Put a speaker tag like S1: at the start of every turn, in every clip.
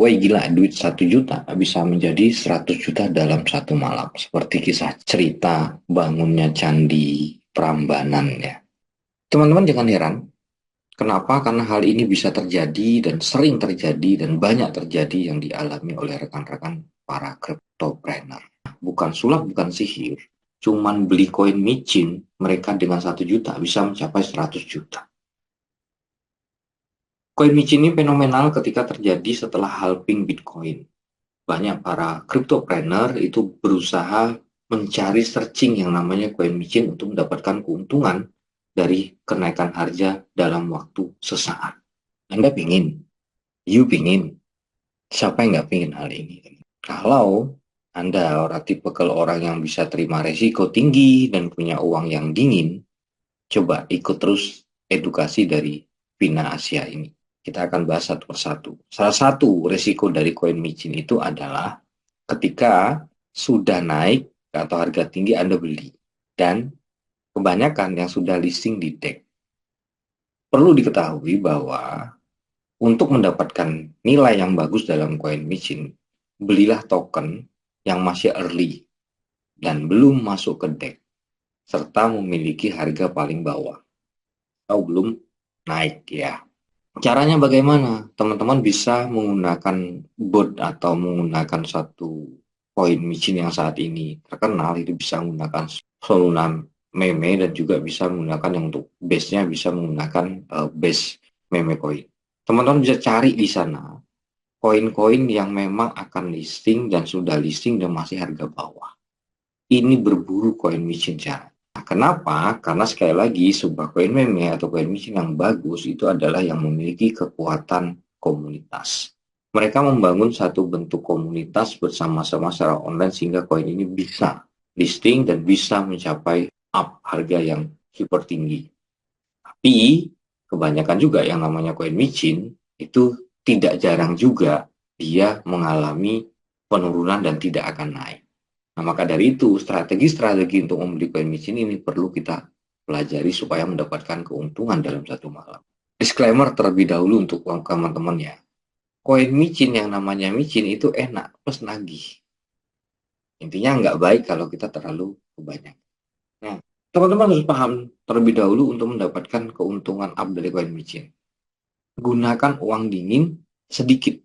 S1: Wah gila, duit 1 juta bisa menjadi 100 juta dalam satu malam. Seperti kisah cerita bangunnya Candi Prambanan ya. Teman-teman jangan heran, kenapa? Karena hal ini bisa terjadi dan sering terjadi dan banyak terjadi yang dialami oleh rekan-rekan para cryptopreneur. Bukan sulap, bukan sihir. Cuman beli koin micin, mereka dengan 1 juta bisa mencapai 100 juta. Koin micin ini fenomenal ketika terjadi setelah halving Bitcoin. Banyak para cryptopreneur itu berusaha mencari searching yang namanya koin micin untuk mendapatkan keuntungan dari kenaikan harga dalam waktu sesaat. Anda pingin, you pingin, siapa yang nggak pingin hal ini? Kalau Anda orang tipe kalau orang yang bisa terima resiko tinggi dan punya uang yang dingin, coba ikut terus edukasi dari Vina Asia ini. Kita akan bahas satu persatu. Salah satu resiko dari koin micin itu adalah ketika sudah naik atau harga tinggi Anda beli. Dan kebanyakan yang sudah listing di DEX. Perlu diketahui bahwa untuk mendapatkan nilai yang bagus dalam koin micin, belilah token yang masih early dan belum masuk ke DEX serta memiliki harga paling bawah atau belum naik ya. Caranya bagaimana? Teman-teman bisa menggunakan bot atau menggunakan satu koin micin yang saat ini terkenal, itu bisa menggunakan Soluna meme dan juga bisa menggunakan yang untuk base-nya bisa menggunakan base meme coin. Teman-teman bisa cari di sana koin-koin yang memang akan listing dan sudah listing dan masih harga bawah. Ini berburu koin micin cara. Nah, kenapa? Karena sekali lagi sebuah koin meme atau koin micin yang bagus itu adalah yang memiliki kekuatan komunitas. Mereka membangun satu bentuk komunitas bersama-sama secara online sehingga koin ini bisa listing dan bisa mencapai up harga yang super tinggi. Tapi kebanyakan juga yang namanya koin micin itu tidak jarang juga dia mengalami penurunan dan tidak akan naik. Nah, maka dari itu, strategi-strategi untuk membeli koin micin ini perlu kita pelajari supaya mendapatkan keuntungan dalam satu malam. Disclaimer terlebih dahulu untuk teman-teman ya. Koin micin yang namanya micin itu enak, plus nagih. Intinya nggak baik kalau kita terlalu kebanyakan. Nah, teman-teman harus paham terlebih dahulu untuk mendapatkan keuntungan up dari koin micin. Gunakan uang dingin sedikit.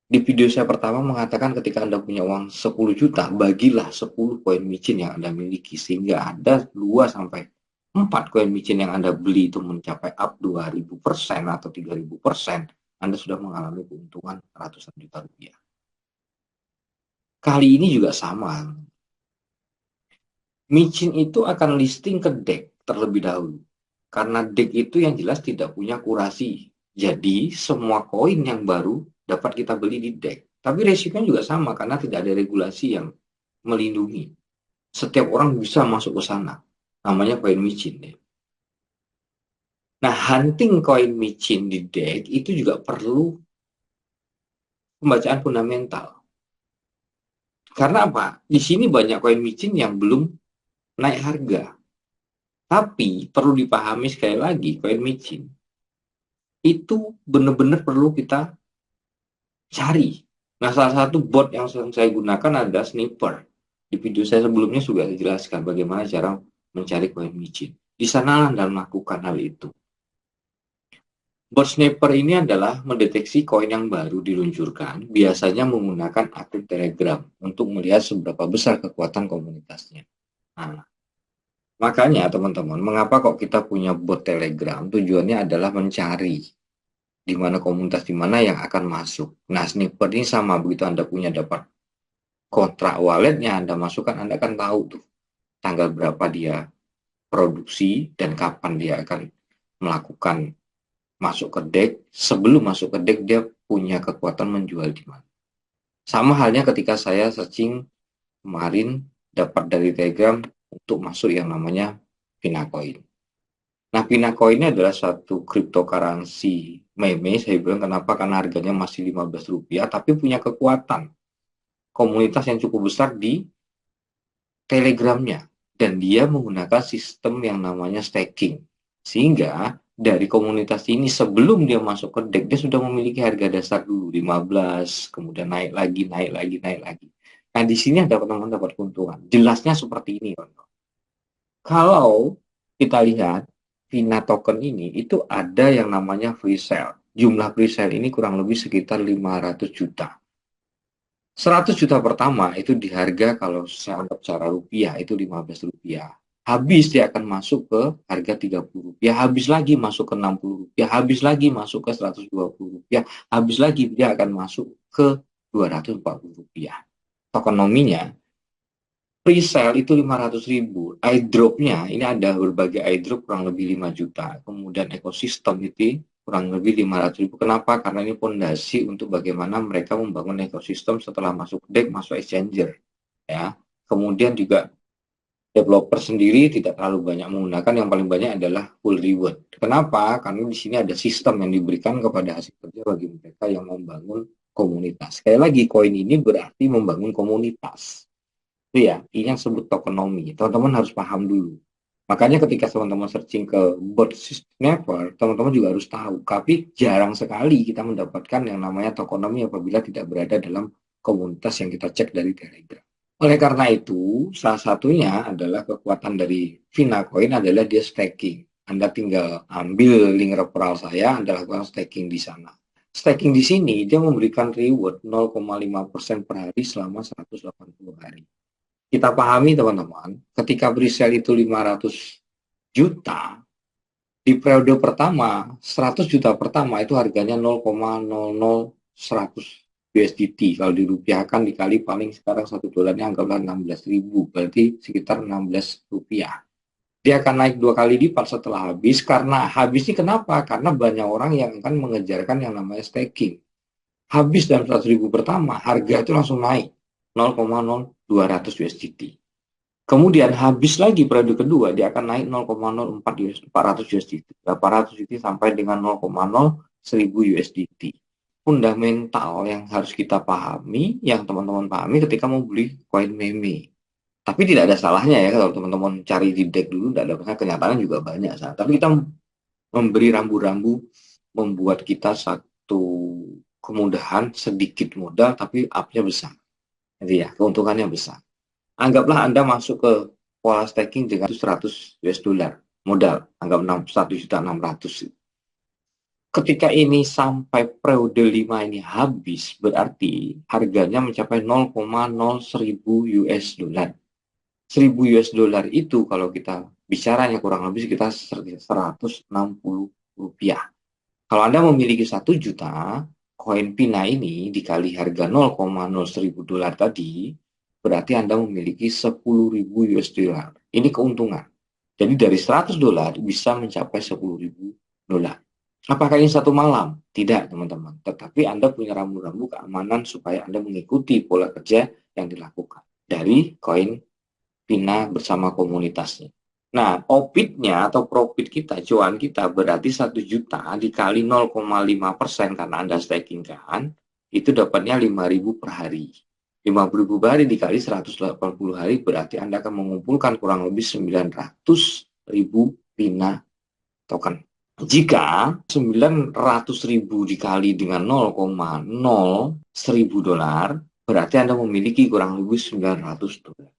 S1: Di video saya pertama mengatakan ketika Anda punya uang 10 juta, bagilah 10 koin micin yang Anda miliki sehingga ada 2 sampai 4 koin micin yang Anda beli itu mencapai up 2000% atau 3000%, Anda sudah mengalami keuntungan ratusan juta rupiah. Kali ini juga sama. Micin itu akan listing ke DEX terlebih dahulu. Karena DEX itu yang jelas tidak punya kurasi. Jadi semua koin yang baru dapat kita beli di DEX. Tapi resikonya juga sama karena tidak ada regulasi yang melindungi. Setiap orang bisa masuk ke sana. Namanya koin micin. Ya. Nah, hunting koin micin di DEX itu juga perlu pembacaan fundamental. Karena apa? Di sini banyak koin micin yang belum naik harga. Tapi perlu dipahami sekali lagi, koin micin itu benar-benar perlu kita cari. Nah, salah satu bot yang saya gunakan ada Sniper. Di video saya sebelumnya sudah dijelaskan bagaimana cara mencari koin micin. Di sana Anda melakukan hal itu. Bot Sniper ini adalah mendeteksi koin yang baru diluncurkan, biasanya menggunakan akun Telegram untuk melihat seberapa besar kekuatan komunitasnya. Nah, makanya teman-teman, mengapa kok kita punya bot Telegram? Tujuannya adalah mencari di mana komunitas di mana yang akan masuk. Nah, sniper ini sama begitu Anda punya dapat kontrak walletnya Anda masukkan, Anda akan tahu tuh tanggal berapa dia produksi dan kapan dia akan melakukan masuk ke DEX. Sebelum masuk ke DEX dia punya kekuatan menjual di mana. Sama halnya ketika saya searching kemarin dapat dari Telegram untuk masuk yang namanya Pinacoin. Nah, Pinacoin ini adalah satu cryptocurrency meme, saya bilang kenapa, karena harganya masih 15 rupiah, tapi punya kekuatan komunitas yang cukup besar di Telegramnya. Dan dia menggunakan sistem yang namanya staking. Sehingga dari komunitas ini sebelum dia masuk ke DEX, dia sudah memiliki harga dasar dulu 15, kemudian naik lagi, naik lagi, naik lagi. Nah, di sini ada teman-teman dapat keuntungan. Jelasnya seperti ini, teman-teman. Kalau kita lihat Vina token ini itu ada yang namanya free sale. Jumlah free sale ini kurang lebih sekitar 500 juta. 100 juta pertama itu di harga kalau saya anggap secara rupiah itu 15 rupiah. Habis dia akan masuk ke harga 30 rupiah, habis lagi masuk ke 60 rupiah, habis lagi masuk ke 120 rupiah, habis lagi dia akan masuk ke 240 rupiah. Tokenominya pre-sale itu 500.000. Airdropnya ini ada berbagai airdrop kurang lebih 5 juta. Kemudian ekosistem itu kurang lebih 500.000. Kenapa? Karena ini fondasi untuk bagaimana mereka membangun ekosistem setelah masuk DEX, masuk exchanger. Ya. Kemudian juga developer sendiri tidak terlalu banyak menggunakan, yang paling banyak adalah full reward. Kenapa? Karena di sini ada sistem yang diberikan kepada hasil kerja bagi mereka yang membangun komunitas. Sekali lagi, koin ini berarti membangun komunitas. Itu ya, ini yang disebut tokenomics. Teman-teman harus paham dulu. Makanya ketika teman-teman searching ke bot snapper, teman-teman juga harus tahu. Tapi jarang sekali kita mendapatkan yang namanya tokenomics apabila tidak berada dalam komunitas yang kita cek dari Telegram. Oleh karena itu, salah satunya adalah kekuatan dari Finacoin adalah dia staking. Anda tinggal ambil link referral saya, Anda lakukan staking di sana. Staking di sini dia memberikan reward 0,5% per hari selama 180 hari. Kita pahami teman-teman, ketika presale itu 500 juta, di periode pertama, 100 juta pertama itu harganya 0,00 USDT. Kalau dirupiahkan dikali paling sekarang $1 anggaplah 16.000, berarti sekitar 16 rupiah. Dia akan naik 2 kali lipat setelah habis. Karena habisnya kenapa? Karena banyak orang yang akan mengejarkan yang namanya staking. Habis dalam 100.000 pertama, harga itu langsung naik 0,0200 USDT. Kemudian habis lagi periode kedua, dia akan naik 0,04 USDT. 800 USDT sampai dengan 0,01 USDT. Fundamental yang harus kita pahami, yang teman-teman pahami ketika mau beli koin meme. Tapi tidak ada salahnya ya kalau teman-teman cari di deck dulu, tidak ada masalah, kenyataan juga banyak. Tapi kita memberi rambu-rambu, membuat kita satu kemudahan, sedikit modal, tapi up-nya besar. Jadi ya, keuntungannya besar. Anggaplah Anda masuk ke pola staking dengan 100 US dollar modal, anggap 1.600.000. Ketika ini sampai periode 5 ini habis, berarti harganya mencapai 0,01 US dollar. 1000 US dollar itu kalau kita bicaranya kurang lebih sekitar 160 rupiah. Kalau Anda memiliki 1 juta, koin Pina ini dikali harga 0,01 dolar tadi, berarti Anda memiliki 10.000 US dollar. Ini keuntungan. Jadi dari 100 dolar bisa mencapai 10.000 dolar. Apakah ini satu malam? Tidak, teman-teman. Tetapi Anda punya rambu-rambu keamanan supaya Anda mengikuti pola kerja yang dilakukan dari koin Pina bersama komunitasnya. Nah, OPIT-nya atau profit kita, cuan kita berarti 1 juta dikali 0,5% karena Anda staking kan, itu dapatnya 5.000 per hari. 5.000 per hari dikali 180 hari berarti Anda akan mengumpulkan kurang lebih 900.000 Pina token. Jika 900.000 dikali dengan 0,01 dolar, berarti Anda memiliki kurang lebih 900 dolar.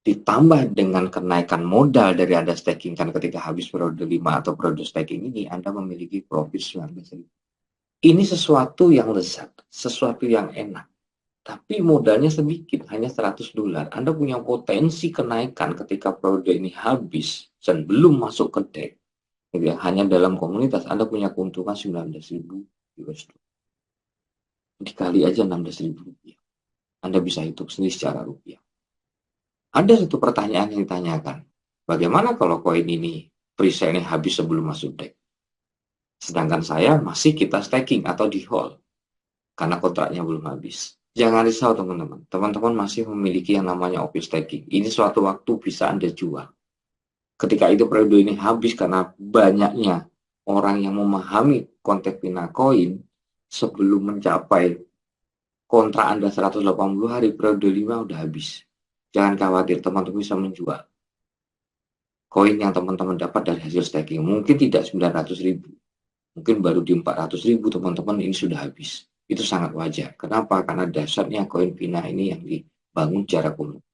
S1: Ditambah dengan kenaikan modal dari Anda staking kan ketika habis periode 5 atau periode staking ini, Anda memiliki profit 19.000. Ini sesuatu yang lezat, sesuatu yang enak. Tapi modalnya sedikit, hanya 100 dolar. Anda punya potensi kenaikan ketika periode ini habis dan belum masuk ke DEX. Ya, hanya dalam komunitas Anda punya keuntungan 19.000 US dollar. Dikali aja 16.000 rupiah. Anda bisa hitung sendiri secara rupiah. Ada satu pertanyaan yang ditanyakan. Bagaimana kalau koin ini presale ini habis sebelum masuk DEX? Sedangkan saya masih kita staking atau di hold karena kontraknya belum habis. Jangan risau teman-teman. Teman-teman masih memiliki yang namanya opsi staking. Ini suatu waktu bisa Anda jual. Ketika itu periode ini habis karena banyaknya orang yang memahami konteks Pinacoin sebelum mencapai kontrak Anda 180 hari periode 5 udah habis. Jangan khawatir, teman-teman bisa menjual. koin yang teman-teman dapat dari hasil staking. Mungkin tidak 900.000, mungkin baru di 400.000 teman-teman ini sudah habis. Itu sangat wajar. Kenapa? Karena dasarnya koin Vina ini yang dibangun secara komunitas.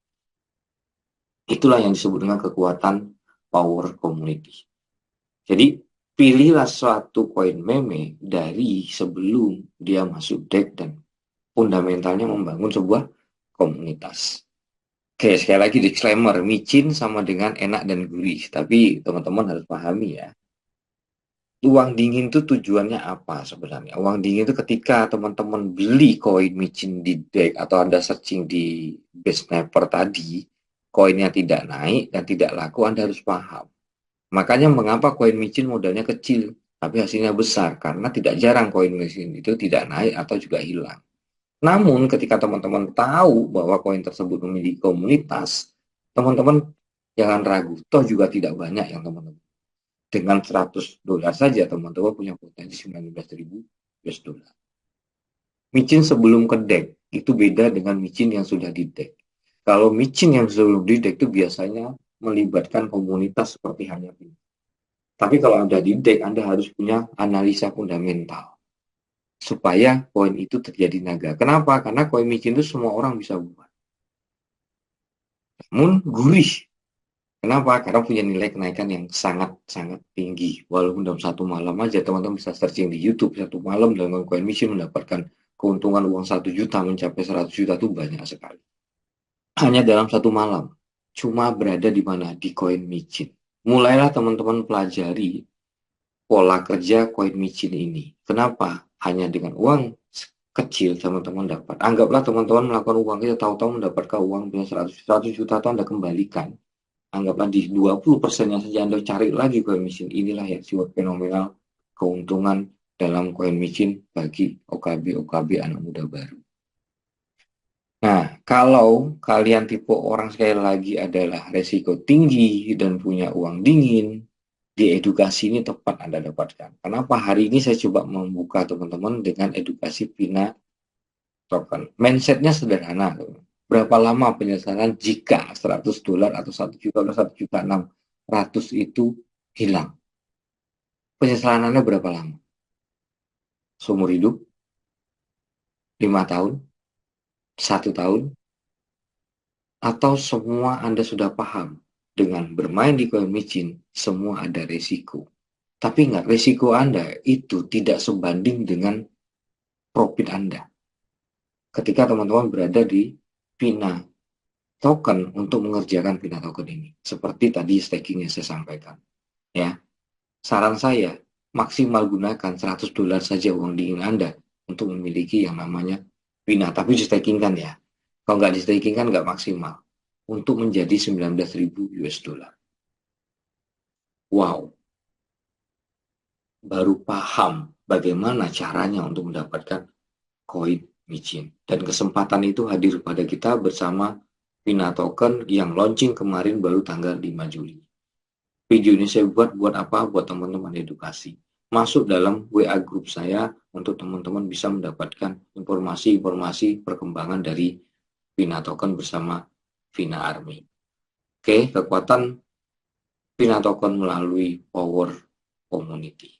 S1: Itulah yang disebut dengan kekuatan power community. Jadi pilihlah suatu koin meme dari sebelum dia masuk deck dan fundamentalnya membangun sebuah komunitas. Oke, sekali lagi disclaimer, micin sama dengan enak dan gurih. Tapi teman-teman harus pahami ya, uang dingin itu tujuannya apa sebenarnya? Uang dingin itu ketika teman-teman beli koin micin di deck atau Anda searching di base sniper tadi, koinnya tidak naik dan tidak laku, Anda harus paham. Makanya mengapa koin micin modalnya kecil, tapi hasilnya besar, karena tidak jarang koin micin itu tidak naik atau juga hilang. Namun ketika teman-teman tahu bahwa koin tersebut memiliki komunitas, teman-teman jangan ragu, toh juga tidak banyak yang teman-teman. Dengan $100 saja teman-teman punya potensi 19.000 US dollar. Micin sebelum ke deck itu beda dengan micin yang sudah di deck. Kalau micin yang sebelum di deck itu biasanya melibatkan komunitas seperti hanya ini. Tapi kalau Anda di deck, Anda harus punya analisa fundamental supaya koin itu terjadi naga. Kenapa? Karena koin micin itu semua orang bisa buat. Namun gurih. Kenapa? Karena punya nilai kenaikan yang sangat-sangat tinggi. Walaupun dalam satu malam aja, teman-teman bisa searching di YouTube, satu malam dengan koin micin mendapatkan keuntungan uang 1 juta mencapai 100 juta itu banyak sekali. Hanya dalam satu malam. Cuma berada di mana? Di koin micin. Mulailah teman-teman pelajari pola kerja koin micin ini. Kenapa? Hanya dengan uang kecil teman-teman dapat. Anggaplah teman-teman melakukan uang kita tahu-tahu mendapatkan uang 100 juta atau Anda kembalikan. Anggaplah di 20%-nya saja Anda cari lagi koin micin. Inilah yang siwak fenomenal keuntungan dalam koin micin bagi OKB-OKB anak muda baru. Nah, kalau kalian tipe orang sekali lagi adalah resiko tinggi dan punya uang dingin, di edukasi ini tepat Anda dapatkan. Kenapa hari ini saya coba membuka teman-teman dengan edukasi Vina token. Mindsetnya sederhana. Berapa lama penyelesaian jika $100 atau 1 juta atau 1.600.000 itu hilang? Penyesalannya berapa lama? Seumur hidup? 5 tahun? 1 tahun? Atau semua Anda sudah paham dengan bermain di koin micin, semua ada resiko. Tapi ingat, resiko Anda itu tidak sebanding dengan profit Anda. Ketika teman-teman berada di Vina token untuk mengerjakan Vina token ini. Seperti tadi staking yang saya sampaikan. Ya, saran saya, maksimal gunakan $100 saja uang dingin Anda untuk memiliki yang namanya Vina. Tapi di staking kan ya. Kalau nggak di staking kan nggak maksimal. Untuk menjadi 19.000 US dollar. Wow, baru paham bagaimana caranya untuk mendapatkan koin micin. Dan kesempatan itu hadir pada kita bersama Vina Token yang launching kemarin baru tanggal 5 Juli. Video ini saya buat apa? Buat teman-teman edukasi. Masuk dalam WA grup saya untuk teman-teman bisa mendapatkan informasi-informasi perkembangan dari Vina Token bersama Vina Army. Oke, kekuatan Vina Token melalui Power Community.